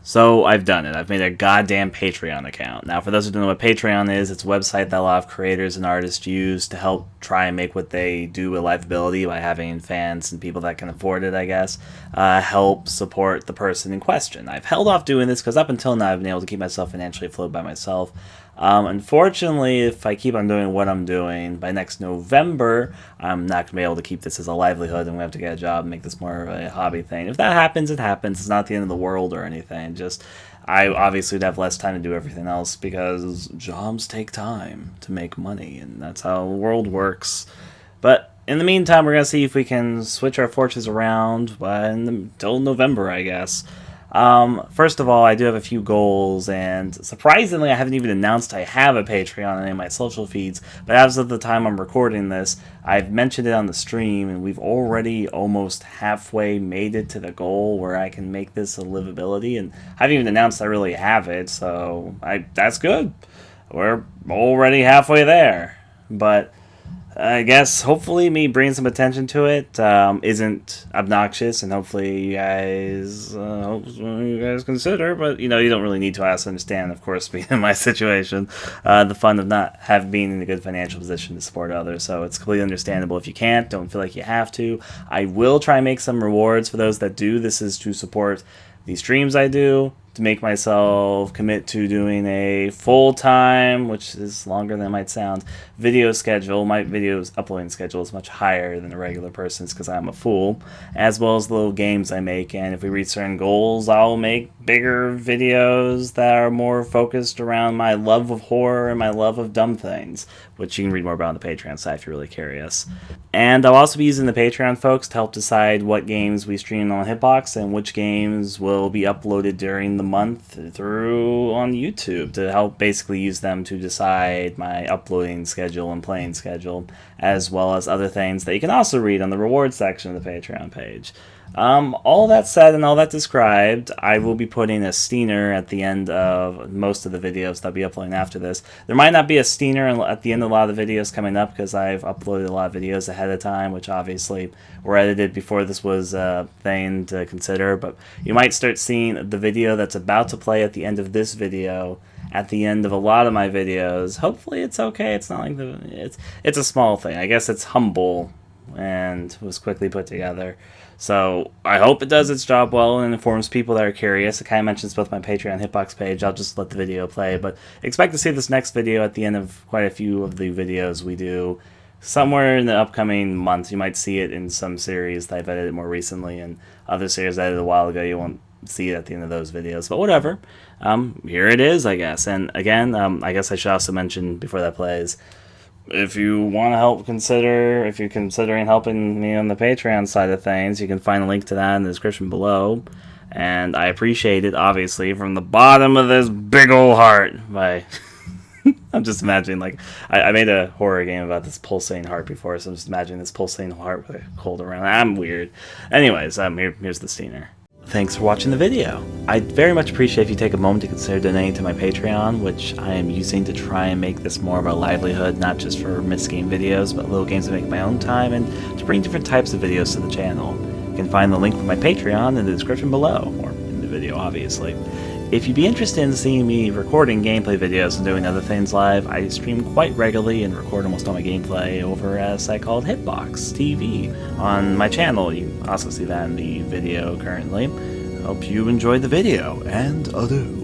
So I've done it. I've made a goddamn Patreon account. Now, for those who don't know what Patreon is, it's a website that a lot of creators and artists use to help try and make what they do a livability by having fans and people that can afford it, I guess, help support the person in question. I've held off doing this because up until now I've been able to keep myself financially afloat by myself. Unfortunately, if I keep on doing what I'm doing, by next November, I'm not going to be able to keep this as a livelihood. I'm going to have to get a job and make this more of a hobby thing. If that happens, it happens. It's not the end of the world or anything. Just, I obviously would have less time to do everything else because jobs take time to make money, and that's how the world works. But in the meantime, we're going to see if we can switch our fortunes around until November, I guess. First of all, I do have a few goals, and surprisingly, I haven't even announced I have a Patreon on any of my social feeds, but as of the time I'm recording this, I've mentioned it on the stream, and we've already almost halfway made it to the goal where I can make this a livability, and I haven't even announced I really have it, so that's good. We're already halfway there, but I guess hopefully me bringing some attention to it isn't obnoxious, and hopefully you guys consider. But you don't really need to. I also understand, of course, being in my situation, the fun of not being in a good financial position to support others. So it's completely understandable if you can't. Don't feel like you have to. I will try and make some rewards for those that do. This is to support the streams I do, to make myself commit to doing a full-time, which is longer than it might sound, video schedule. My videos uploading schedule is much higher than a regular person's because I'm a fool, as well as the little games I make. And if we reach certain goals, I'll make bigger videos that are more focused around my love of horror and my love of dumb things, which you can read more about on the Patreon site if you're really curious. And I'll also be using the Patreon folks to help decide what games we stream on Hitbox and which games will be uploaded during the month through on YouTube, to help basically use them to decide my uploading schedule and playing schedule, as well as other things that you can also read on the rewards section of the Patreon page. All that said and all that described, I will be putting a steener at the end of most of the videos that I'll be uploading after this. There might not be a steener at the end of a lot of the videos coming up because I've uploaded a lot of videos ahead of time, which obviously were edited before this was a thing to consider, but you might start seeing the video that's about to play at the end of this video at the end of a lot of my videos. Hopefully it's okay. It's not like it's a small thing. I guess it's humble and was quickly put together. So I hope it does its job well and informs people that are curious. It kind of mentions both my Patreon and Hitbox page. I'll just let the video play, but expect to see this next video at the end of quite a few of the videos we do somewhere in the upcoming months. You might see it in some series that I've edited more recently, and other series I edited a while ago. You won't see it at the end of those videos, but whatever. Here it is, I guess. And again, I guess I should also mention before that plays, if you want to if you're considering helping me on the Patreon side of things, you can find a link to that in the description below. And I appreciate it, obviously, from the bottom of this big ol' heart. I'm just imagining, like, I made a horror game about this pulsating heart before, so I'm just imagining this pulsating heart with a cold around. I'm weird. Anyways, here's the steener. Thanks for watching the video. I'd very much appreciate if you take a moment to consider donating to my Patreon, which I am using to try and make this more of a livelihood, not just for missed game videos, but little games I make in my own time, and to bring different types of videos to the channel. You can find the link for my Patreon in the description below, or in the video, obviously. If you'd be interested in seeing me recording gameplay videos and doing other things live, I stream quite regularly and record almost all my gameplay over at a site called Hitbox TV on my channel. You can also see that in the video currently. Hope you enjoyed the video, and adieu.